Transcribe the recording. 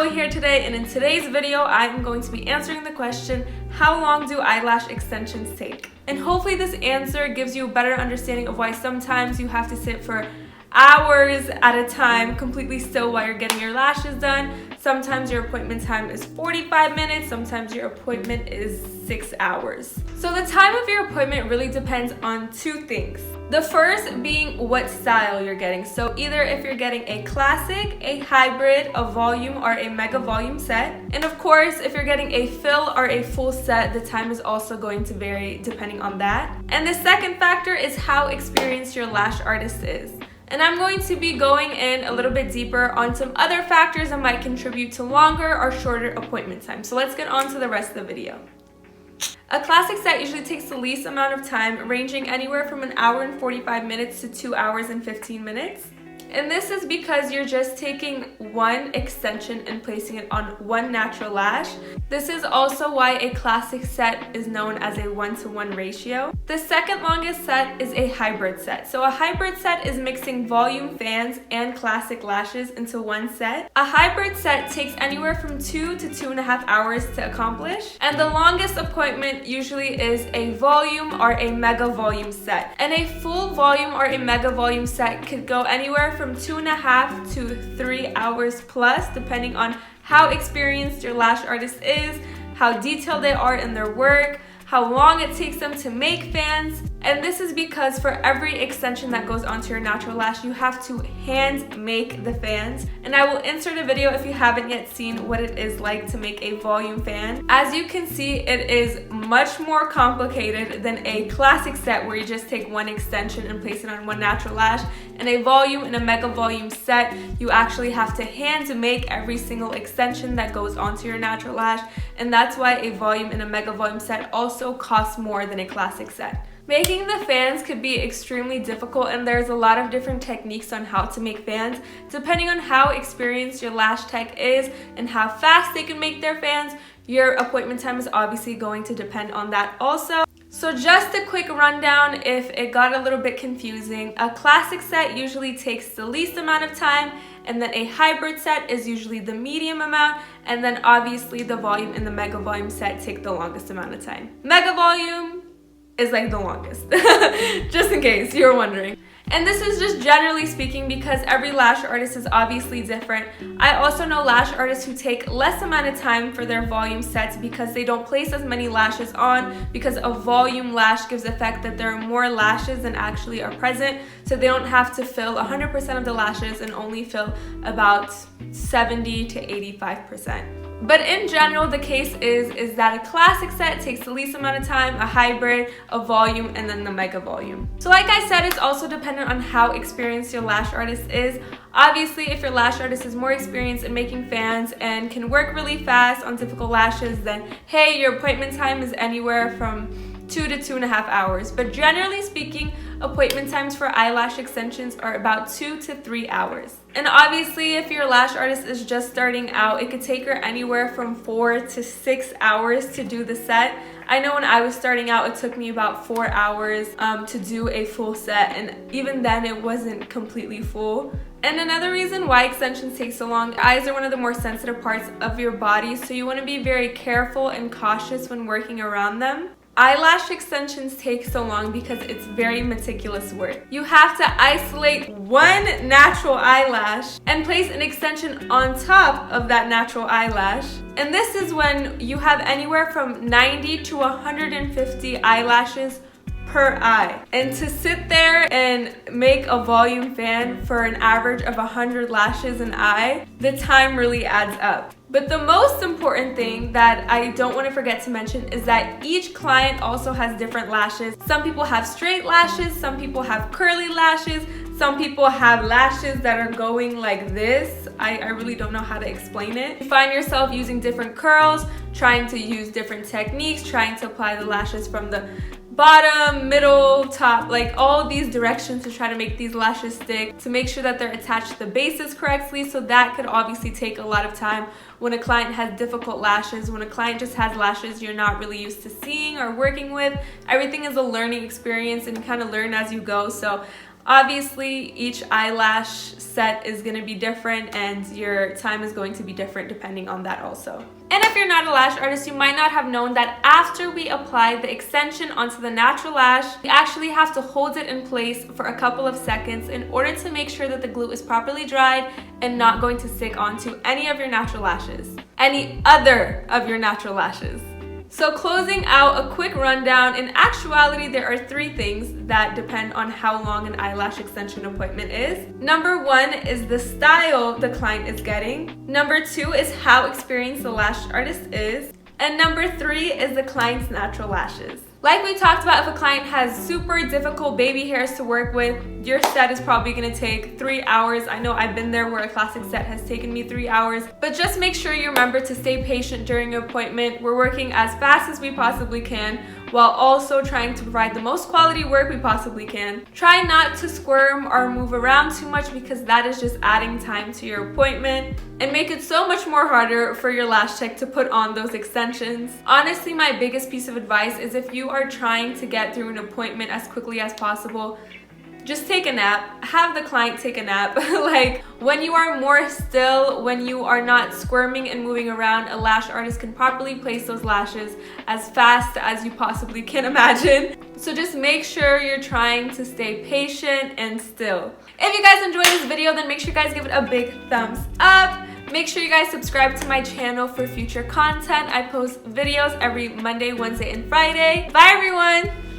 Chloe here today, and in today's video I am going to be answering the question, how long do eyelash extensions take? And hopefully this answer gives you a better understanding of why sometimes you have to sit for hours at a time completely still while you're getting your lashes done. Sometimes your appointment time is 45 minutes, sometimes your appointment is 6 hours. So the time of your appointment really depends on two things. The first being what style you're getting. So either if you're getting a classic, a hybrid, a volume, or a mega volume set. And of course, if you're getting a fill or a full set, the time is also going to vary depending on that. And the second factor is how experienced your lash artist is. And I'm going to be going in a little bit deeper on some other factors that might contribute to longer or shorter appointment time. So let's get on to the rest of the video. A classic set usually takes the least amount of time, ranging anywhere from 1 hour and 45 minutes to 2 hours and 15 minutes. And this is because you're just taking one extension and placing it on one natural lash. This is also why a classic set is known as a 1-to-1 ratio. The second longest set is a hybrid set. So a hybrid set is mixing volume fans and classic lashes into one set. A hybrid set takes anywhere from 2 to 2.5 hours to accomplish. And the longest appointment usually is a volume or a mega volume set. And a full volume or a mega volume set could go anywhere from 2.5 to 3 hours plus, depending on how experienced your lash artist is, how detailed they are in their work, how long it takes them to make fans. And this is because for every extension that goes onto your natural lash, you have to hand make the fans. And I will insert a video if you haven't yet seen what it is like to make a volume fan. As you can see, it is much more complicated than a classic set where you just take one extension and place it on one natural lash. In a volume and a mega volume set, you actually have to hand make every single extension that goes onto your natural lash. And that's why a volume and a mega volume set also costs more than a classic set. Making the fans could be extremely difficult, and there's a lot of different techniques on how to make fans. Depending on how experienced your lash tech is and how fast they can make their fans, your appointment time is obviously going to depend on that also. So just a quick rundown if it got a little bit confusing. A classic set usually takes the least amount of time, and then a hybrid set is usually the medium amount, and then obviously the volume and the mega volume set take the longest amount of time. Mega volume is like the longest, just in case you're wondering. And this is just generally speaking because every lash artist is obviously different. I also know lash artists who take less amount of time for their volume sets because they don't place as many lashes on, because a volume lash gives the effect that there are more lashes than actually are present, so they don't have to fill 100% of the lashes and only fill about 70 to 85%. But in general, the case is that a classic set takes the least amount of time, a hybrid, a volume, and then the mega volume. So like I said, it's also dependent on how experienced your lash artist is. Obviously, if your lash artist is more experienced in making fans and can work really fast on difficult lashes, then hey, your appointment time is anywhere from 2 to 2.5 hours. But generally speaking, appointment times for eyelash extensions are about 2 to 3 hours. And obviously, if your lash artist is just starting out, it could take her anywhere from 4 to 6 hours to do the set. I know when I was starting out, it took me about 4 hours to do a full set, and even then it wasn't completely full. And another reason why extensions take so long, eyes are one of the more sensitive parts of your body, so you want to be very careful and cautious when working around them. Eyelash extensions take so long because it's very meticulous work. You have to isolate one natural eyelash and place an extension on top of that natural eyelash. And this is when you have anywhere from 90 to 150 eyelashes per eye. And to sit there and make a volume fan for an average of 100 lashes an eye, the time really adds up. But the most important thing that I don't want to forget to mention is that each client also has different lashes. Some people have straight lashes, some people have curly lashes, some people have lashes that are going like this. I really don't know how to explain it. You find yourself using different curls, trying to use different techniques, trying to apply the lashes from the bottom, middle, top, like all these directions to try to make these lashes stick, to make sure that they're attached to the bases correctly. So that could obviously take a lot of time when a client has difficult lashes, when a client just has lashes you're not really used to seeing or working with. Everything is a learning experience and you kind of learn as you go. So Obviously, each eyelash set is going to be different and your time is going to be different depending on that also. And if you're not a lash artist, you might not have known that after we apply the extension onto the natural lash, we actually have to hold it in place for a couple of seconds in order to make sure that the glue is properly dried and not going to stick onto any of your natural lashes. Any other of your natural lashes. So closing out a quick rundown, in actuality there are 3 things that depend on how long an eyelash extension appointment is. Number 1 is the style the client is getting. Number 2 is how experienced the lash artist is. And number 3 is the client's natural lashes. Like we talked about, if a client has super difficult baby hairs to work with, your set is probably gonna take 3 hours. I know I've been there where a classic set has taken me 3 hours, but just make sure you remember to stay patient during your appointment. We're working as fast as we possibly can while also trying to provide the most quality work we possibly can. Try not to squirm or move around too much because that is just adding time to your appointment and make it so much more harder for your lash tech to put on those extensions. Honestly, my biggest piece of advice is if you are trying to get through an appointment as quickly as possible, just take a nap. Have the client take a nap. Like, when you are more still, when you are not squirming and moving around, a lash artist can properly place those lashes as fast as you possibly can imagine. So just make sure you're trying to stay patient and still. If you guys enjoyed this video, then make sure you guys give it a big thumbs up. Make sure you guys subscribe to my channel for future content. I post videos every Monday, Wednesday, and Friday. Bye everyone!